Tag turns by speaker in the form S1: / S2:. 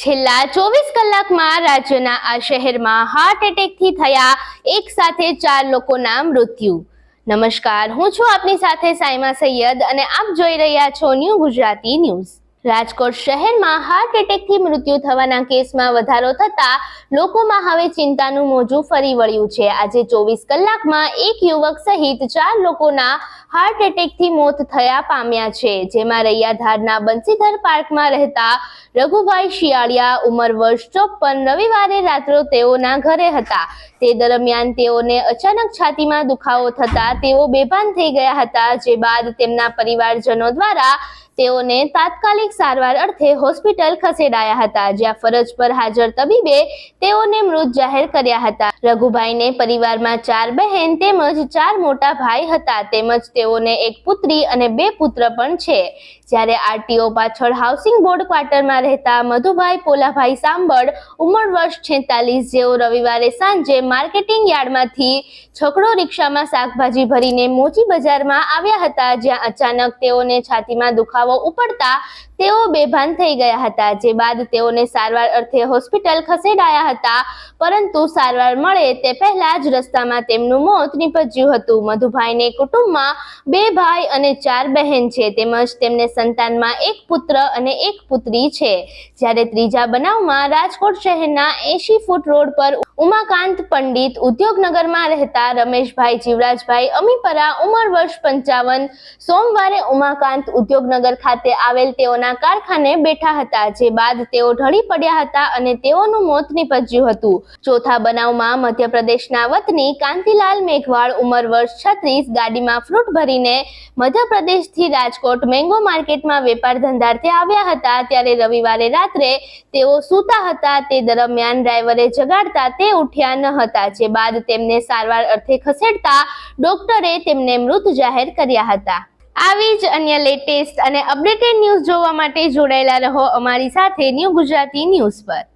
S1: છેલ્લા 24 કલાકમાં રાજ્યના આ શહેરમાં હાર્ટ એટેકથી થયા એક સાથે 4 લોકોના મૃત્યુ। નમસ્કાર, હું છું આપની સાથે સાયમા સૈયદ અને આપ જોઈ રહ્યા છો ન્યૂ ગુજરાતી ન્યૂઝ। રાજકોટ શહેરમાં હાર્ટ એટેકથી મૃત્યુ થવાના કેસમાં વધારો થતા લોકોમાં હવે ચિંતાનું મોજું ફરી વળ્યું છે। આજે 24 કલાકમાં એક યુવક સહિત 4 લોકોના હાર્ટ એટેકથી મોત થયા પામ્યા છે, જેમાં રૈયાધારના બંસીધર પાર્કમાં રહેતા રઘુભાઈ શિયાળિયા ઉંમર વર્ષ 54 રવિવારે રાત્રે તેઓના ઘરે હતા। તે દરમિયાન તેઓને અચાનક છાતીમાં દુખાવો થતા તેઓ બેભાન થઈ ગયા હતા, જે બાદ તેમના પરિવારજનો દ્વારા તેઓને તાત્કાલિક સારવાર અર્થે હોસ્પિટલ ખસેડાયા હતા, જ્યાં ફરજ પર હાજર તબીબે તેઓને મૃત જાહેર કર્યા હતા। રઘુભાઈને પરિવારમાં 4 બહેન તેમજ 4 મોટા ભાઈ હતા, તેમજ તેઓને એક પુત્રી અને 2 પુત્ર પણ છે। જ્યારે આરટીઓ પાછળ હાઉસિંગ બોર્ડ ક્વાર્ટરમાં રહેતા મધુભાઈ પોલાભાઈ સાંબળ ઉંમર વર્ષ 46, જેઓ રવિવારે સાંજે માર્કેટિંગ યાર્ડમાંથી છકડો રિક્ષામાં શાકભાજી ભરીને મોચી બજારમાં આવ્યા હતા, જ્યાં અચાનક તેઓને છાતીમાં દુખાવો ઉપડતા તેઓ બેભાન થઈ ગયા હતા, જે બાદ તેઓને સારવાર અર્થે હોસ્પિટલ ખસેડાયા હતા, પરંતુ સારવાર મળે તે પહેલા જ રસ્તામાં તેમનું મોત નીપજ્યું હતું। મધુભાઈને કુટુંબમાં 2 ભાઈ અને 4 બહેન છે, તેમજ તેમને સંતાનમાં 1 પુત્ર અને 1 પુત્રી છે। જ્યારે ત્રીજા બનાવમાં રાજકોટ શહેરના 80 ફૂટ રોડ પર ઉમાકાંત પંડિત ઉદ્યોગનગરમાં રહેતા રમેશભાઈ જીવરાજભાઈ અમીપરા ઉંમર વર્ષ 55 સોમવારે ઉમાકાંત ઉદ્યોગનગર ખાતે આવેલ તેઓના કારખાને બેઠા હતા, જે બાદ તેઓ ઢળી પડ્યા હતા અને તેઓનું મોત નીપજ્યું હતું। ચોથા બનાવમાં મધ્યપ્રદેશના વતની કાંતિલાલ મેઘવાળ ઉંમર વર્ષ 36 ગાડીમાં ફ્રૂટ ભરીને મધ્યપ્રદેશથી રાજકોટ મેંગો માર્કેટમાં વેપાર ધંધાર્થે આવ્યા હતા, ત્યારે રવિવારે રાત્રે તેઓ સૂતા હતા, તે દરમિયાન ડ્રાઈવરે જગાડતા તે ઉઠ્યા ન હતા, જે બાદ તેમને સારવાર અર્થે ખસેડતા ડોક્ટરે તેમને મૃત જાહેર કર્યા હતા। આવી જ અન્ય લેટેસ્ટ અને અપડેટેડ ન્યૂઝ જોવા માટે જોડાયેલા રહો અમારી સાથે ન્યૂ ગુજરાતી ન્યૂઝ પર।